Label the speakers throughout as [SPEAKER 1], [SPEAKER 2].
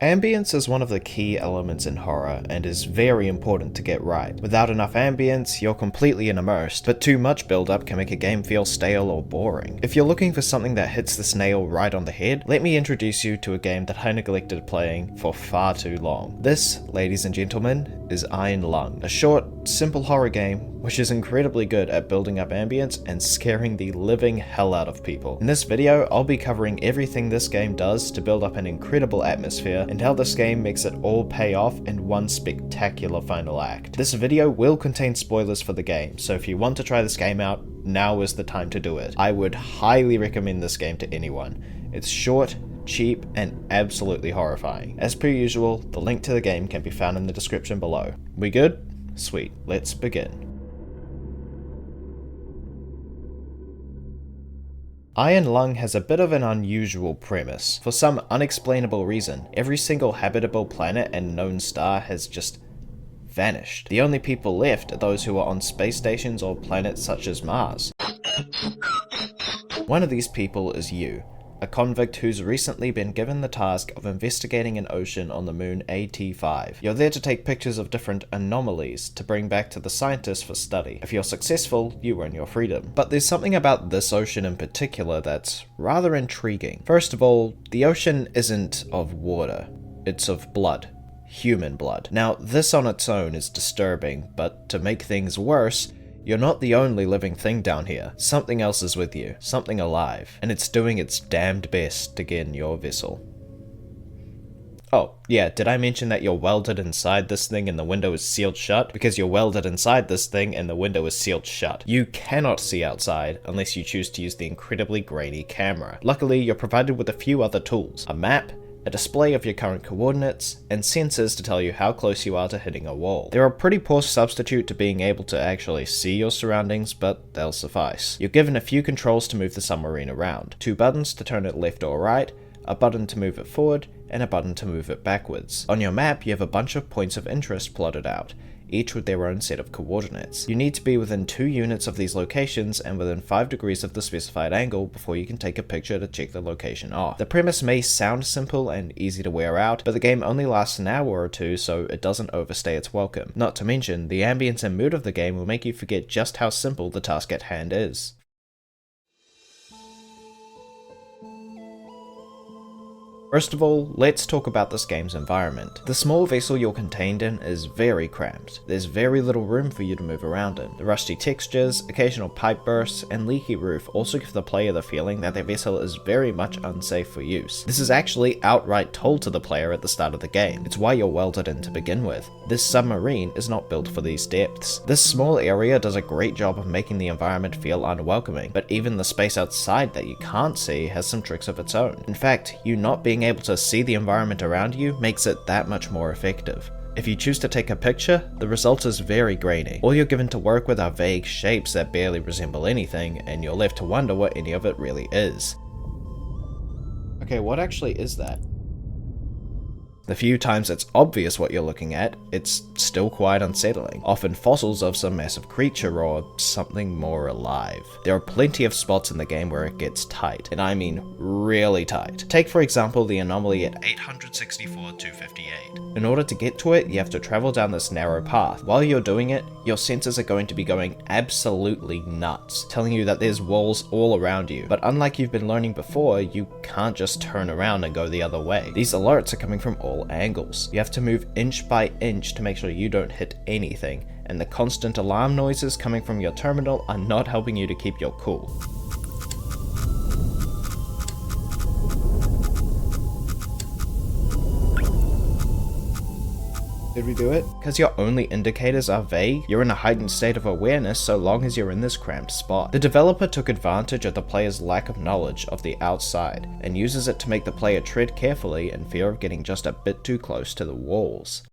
[SPEAKER 1] Ambience is one of the key elements in horror and is very important to get right. Without enough ambience, you're completely immersed, but too much build-up can make a game feel stale or boring. If you're looking for something that hits this nail right on the head, let me introduce you to a game that I neglected playing for far too long. This, ladies and gentlemen, is Iron Lung, a short, simple horror game which is incredibly good at building up ambience and scaring the living hell out of people. In this video, I'll be covering everything this game does to build up an incredible atmosphere and how this game makes it all pay off in one spectacular final act. This video will contain spoilers for the game, so if you want to try this game out, now is the time to do it. I would highly recommend this game to anyone. It's short, cheap, and absolutely horrifying. As per usual, the link to the game can be found in the description below. We good? Sweet, let's begin. Iron Lung has a bit of an unusual premise. For some unexplainable reason, every single habitable planet and known star has just vanished. The only people left are those who are on space stations or planets such as Mars. One of these people is you, a convict who's recently been given the task of investigating an ocean on the moon AT5. You're there to take pictures of different anomalies to bring back to the scientists for study. If you're successful, you earn your freedom. But there's something about this ocean in particular that's rather intriguing. First of all, the ocean isn't of water, it's of blood. Human blood. Now, this on its own is disturbing, but to make things worse, you're not the only living thing down here. Something else is with you, something alive, and it's doing its damned best to get in your vessel. Oh, yeah, did I mention that you're welded inside this thing and the window is sealed shut? Because you're welded inside this thing and the window is sealed shut. You cannot see outside unless you choose to use the incredibly grainy camera. Luckily, you're provided with a few other tools: a map, a display of your current coordinates, and sensors to tell you how close you are to hitting a wall. They're a pretty poor substitute to being able to actually see your surroundings, but they'll suffice. You're given a few controls to move the submarine around: 2 buttons to turn it left or right, a button to move it forward, and a button to move it backwards. On your map, you have a bunch of points of interest plotted out, each with their own set of coordinates. You need to be within 2 units of these locations and within 5 degrees of the specified angle before you can take a picture to check the location off. The premise may sound simple and easy to wear out, but the game only lasts an hour or two, so it doesn't overstay its welcome. Not to mention, the ambience and mood of the game will make you forget just how simple the task at hand is. First of all, let's talk about this game's environment. The small vessel you're contained in is very cramped. There's very little room for you to move around in. The rusty textures, occasional pipe bursts, and leaky roof also give the player the feeling that their vessel is very much unsafe for use. This is actually outright told to the player at the start of the game. It's why you're welded in to begin with. This submarine is not built for these depths. This small area does a great job of making the environment feel unwelcoming, but even the space outside that you can't see has some tricks of its own. In fact, you not being able to see the environment around you makes it that much more effective. If you choose to take a picture, the result is very grainy. All you're given to work with are vague shapes that barely resemble anything, and you're left to wonder what any of it really is. Okay, what actually is that? The few times it's obvious what you're looking at, it's still quite unsettling. Often fossils of some massive creature or something more alive. There are plenty of spots in the game where it gets tight, and I mean really tight. Take for example the anomaly at 864-258. In order to get to it, you have to travel down this narrow path. While you're doing it, your senses are going to be going absolutely nuts, telling you that there's walls all around you. But unlike you've been learning before, you can't just turn around and go the other way. These alerts are coming from all angles. You have to move inch by inch to make sure you don't hit anything, and the constant alarm noises coming from your terminal are not helping you to keep your cool. Did we do it? Because your only indicators are vague, you're in a heightened state of awareness so long as you're in this cramped spot. The developer took advantage of the player's lack of knowledge of the outside, and uses it to make the player tread carefully in fear of getting just a bit too close to the walls.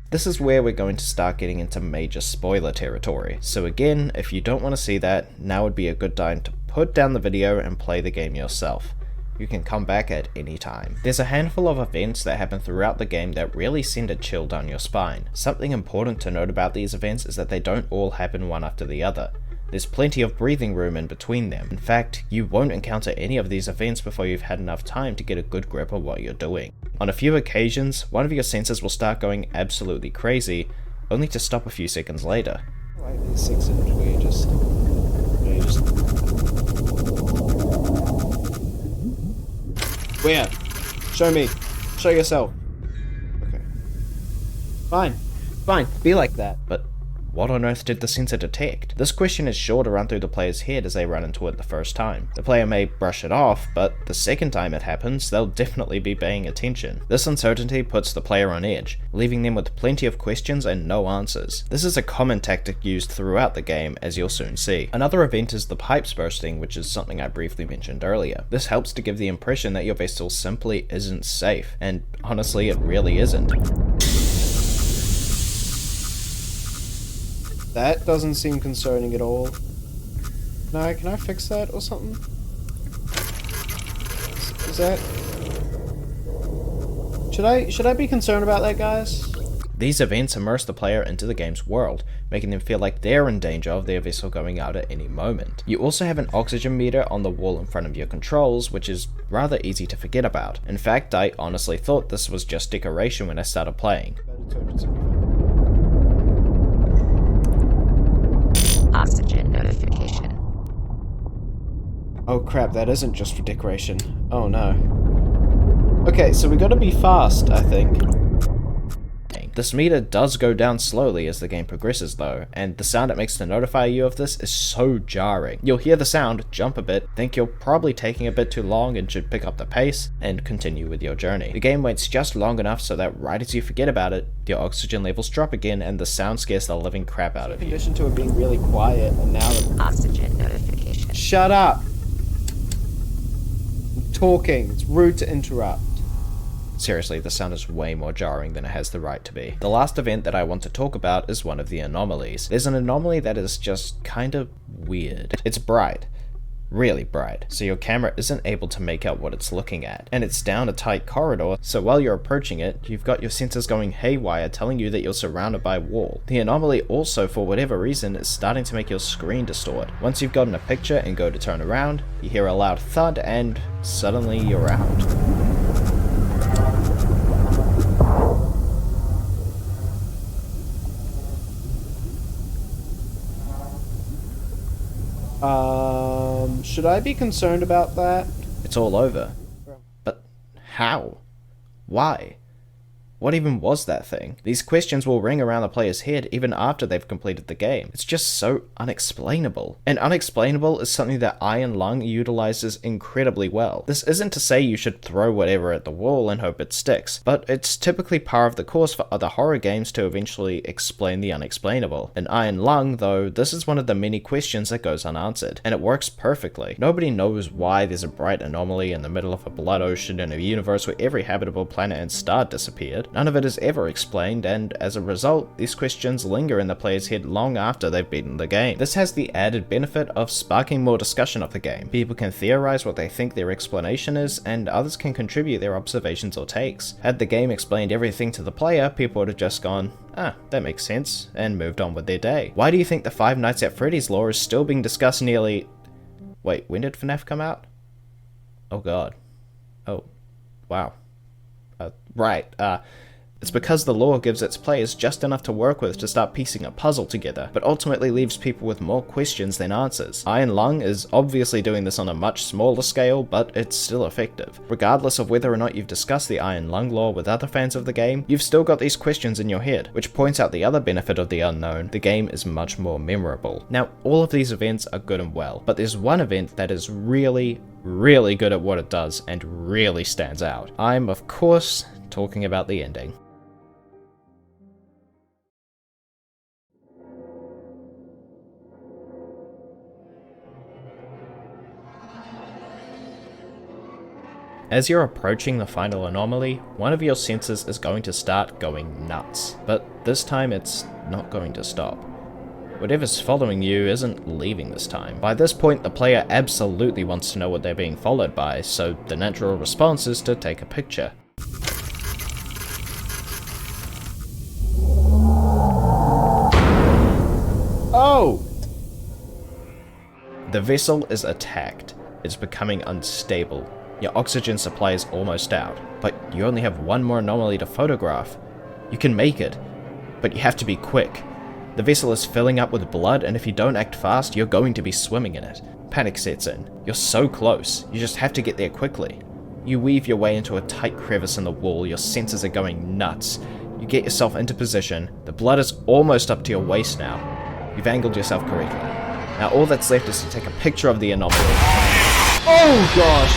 [SPEAKER 1] This is where we're going to start getting into major spoiler territory, so again, if you don't want to see that, now would be a good time to put down the video and play the game yourself. You can come back at any time. There's a handful of events that happen throughout the game that really send a chill down your spine. Something important to note about these events is that they don't all happen one after the other. There's plenty of breathing room in between them. In fact, you won't encounter any of these events before you've had enough time to get a good grip of what you're doing. On a few occasions, one of your senses will start going absolutely crazy, only to stop a few seconds later.
[SPEAKER 2] Like these sections where you just... Where? Show me. Show yourself. Okay. Fine. Fine. Be like that.
[SPEAKER 1] But what on earth did the sensor detect? This question is sure to run through the player's head as they run into it the first time. The player may brush it off, but the second time it happens, they'll definitely be paying attention. This uncertainty puts the player on edge, leaving them with plenty of questions and no answers. This is a common tactic used throughout the game, as you'll soon see. Another event is the pipes bursting, which is something I briefly mentioned earlier. This helps to give the impression that your vessel simply isn't safe, and honestly it really isn't.
[SPEAKER 2] That doesn't seem concerning at all. No, can I fix that or something? Is that... Should I be concerned about that, guys?
[SPEAKER 1] These events immerse the player into the game's world, making them feel like they're in danger of their vessel going out at any moment. You also have an oxygen meter on the wall in front of your controls, which is rather easy to forget about. In fact, I honestly thought this was just decoration when I started playing.
[SPEAKER 3] Oxygen notification.
[SPEAKER 2] Oh crap, that isn't just for decoration. Oh no. Okay, so we gotta be fast, I think.
[SPEAKER 1] This meter does go down slowly as the game progresses though, and the sound it makes to notify you of this is so jarring. You'll hear the sound, jump a bit, think you're probably taking a bit too long and should pick up the pace, and continue with your journey. The game waits just long enough so that right as you forget about it, your oxygen levels drop again and the sound scares the living crap out of you.
[SPEAKER 2] In addition to it being really quiet, and now...
[SPEAKER 3] Oxygen notification.
[SPEAKER 2] Shut up! I'm talking. It's rude to interrupt.
[SPEAKER 1] Seriously, the sound is way more jarring than it has the right to be. The last event that I want to talk about is one of the anomalies. There's an anomaly that is just kind of weird. It's bright. Really bright, so your camera isn't able to make out what it's looking at. And it's down a tight corridor, so while you're approaching it, you've got your sensors going haywire telling you that you're surrounded by a wall. The anomaly also, for whatever reason, is starting to make your screen distort. Once you've gotten a picture and go to turn around, you hear a loud thud and suddenly you're out.
[SPEAKER 2] Should I be concerned about that?
[SPEAKER 1] It's all over. But how? Why? What even was that thing? These questions will ring around the player's head even after they've completed the game. It's just so unexplainable. And unexplainable is something that Iron Lung utilizes incredibly well. This isn't to say you should throw whatever at the wall and hope it sticks, but it's typically par of the course for other horror games to eventually explain the unexplainable. In Iron Lung, though, this is one of the many questions that goes unanswered, and it works perfectly. Nobody knows why there's a bright anomaly in the middle of a blood ocean in a universe where every habitable planet and star disappeared. None of it is ever explained, and as a result, these questions linger in the player's head long after they've beaten the game. This has the added benefit of sparking more discussion of the game. People can theorize what they think their explanation is, and others can contribute their observations or takes. Had the game explained everything to the player, people would have just gone, ah, that makes sense, and moved on with their day. Why do you think the Five Nights at Freddy's lore is still being discussed nearly... Wait, when did FNAF come out? Oh god. Oh. Wow. It's because the lore gives its players just enough to work with to start piecing a puzzle together, but ultimately leaves people with more questions than answers. Iron Lung is obviously doing this on a much smaller scale, but it's still effective. Regardless of whether or not you've discussed the Iron Lung lore with other fans of the game, you've still got these questions in your head, which points out the other benefit of the unknown: the game is much more memorable. Now, all of these events are good and well, but there's one event that is really good at what it does and really stands out. I'm, of course, talking about the ending. As you're approaching the final anomaly, one of your sensors is going to start going nuts, but this time it's not going to stop. Whatever's following you isn't leaving this time. By this point, the player absolutely wants to know what they're being followed by, so the natural response is to take a picture.
[SPEAKER 2] Oh!
[SPEAKER 1] The vessel is attacked. It's becoming unstable. Your oxygen supply is almost out, but you only have one more anomaly to photograph. You can make it, but you have to be quick. The vessel is filling up with blood, and if you don't act fast, you're going to be swimming in it. Panic sets in. You're so close, you just have to get there quickly. You weave your way into a tight crevice in the wall, your senses are going nuts. You get yourself into position, the blood is almost up to your waist now. You've angled yourself correctly. Now all that's left is to take a picture of the anomaly.
[SPEAKER 2] Oh gosh!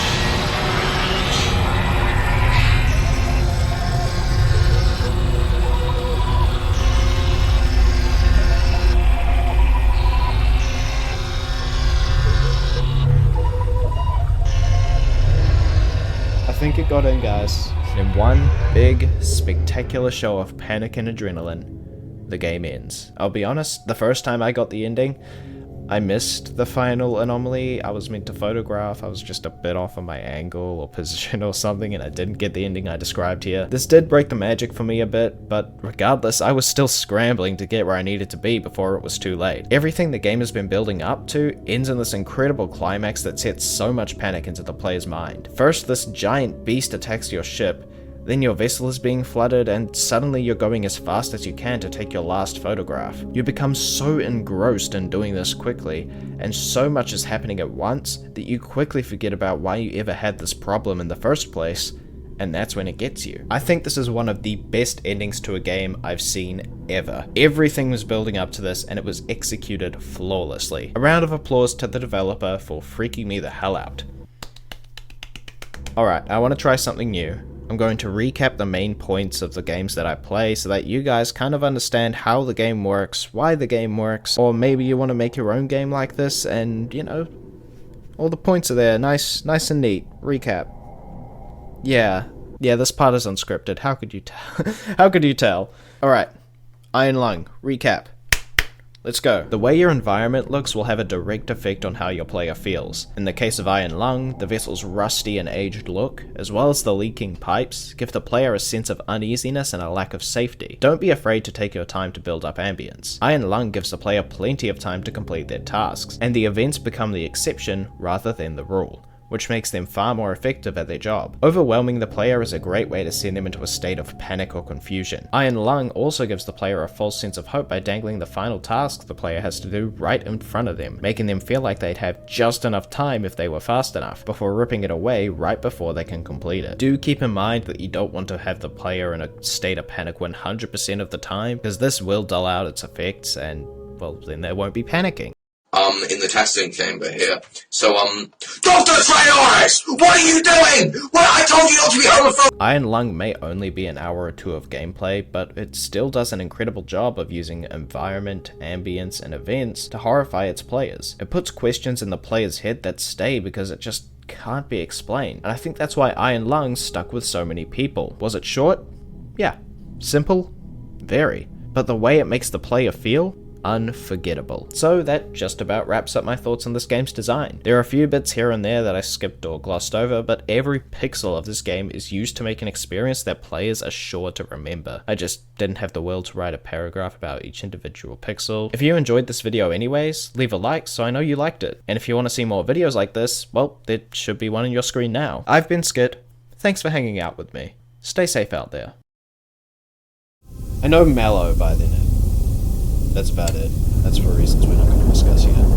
[SPEAKER 2] I think it got in, guys.
[SPEAKER 1] In one big, spectacular show of panic and adrenaline, the game ends. I'll be honest, the first time I got the ending, I missed the final anomaly I was meant to photograph. I was just a bit off on my angle or position or something, and I didn't get the ending I described here. This did break the magic for me a bit, but regardless, I was still scrambling to get where I needed to be before it was too late. Everything the game has been building up to ends in this incredible climax that sets so much panic into the player's mind. First, this giant beast attacks your ship, then your vessel is being flooded, and suddenly you're going as fast as you can to take your last photograph. You become so engrossed in doing this quickly, and so much is happening at once, that you quickly forget about why you ever had this problem in the first place, and that's when it gets you. I think this is one of the best endings to a game I've seen ever. Everything was building up to this, and it was executed flawlessly. A round of applause to the developer for freaking me the hell out. Alright, I want to try something new. I'm going to recap the main points of the games that I play so that you guys kind of understand how the game works, why the game works, or maybe you want to make your own game like this and, you know, all the points are there, nice and neat. Recap. Yeah, this part is unscripted. How could you tell? How could you tell? Alright, Iron Lung, recap. Let's go. The way your environment looks will have a direct effect on how your player feels. In the case of Iron Lung, the vessel's rusty and aged look, as well as the leaking pipes, give the player a sense of uneasiness and a lack of safety. Don't be afraid to take your time to build up ambience. Iron Lung gives the player plenty of time to complete their tasks, and the events become the exception rather than the rule, which makes them far more effective at their job. Overwhelming the player is a great way to send them into a state of panic or confusion. Iron Lung also gives the player a false sense of hope by dangling the final task the player has to do right in front of them, making them feel like they'd have just enough time if they were fast enough, before ripping it away right before they can complete it. Do keep in mind that you don't want to have the player in a state of panic 100% of the time, because this will dull out its effects and, well, then they won't be panicking.
[SPEAKER 4] In the testing chamber here. So, Dr. Trayaurus! What are you doing? Well, I told you not to be homophobic!
[SPEAKER 1] Iron Lung may only be an hour or two of gameplay, but it still does an incredible job of using environment, ambience, and events to horrify its players. It puts questions in the player's head that stay because it just can't be explained, and I think that's why Iron Lung stuck with so many people. Was it short? Yeah. Simple? Very. But the way it makes the player feel? Unforgettable. So that just about wraps up my thoughts on this game's design. There are a few bits here and there that I skipped or glossed over, but every pixel of this game is used to make an experience that players are sure to remember. I just didn't have the will to write a paragraph about each individual pixel. If you enjoyed this video anyways, leave a like so I know you liked it. And if you want to see more videos like this, well, there should be one on your screen now. I've been Skit. Thanks for hanging out with me. Stay safe out there.
[SPEAKER 2] I know Mallow by the name. That's about it. That's for real.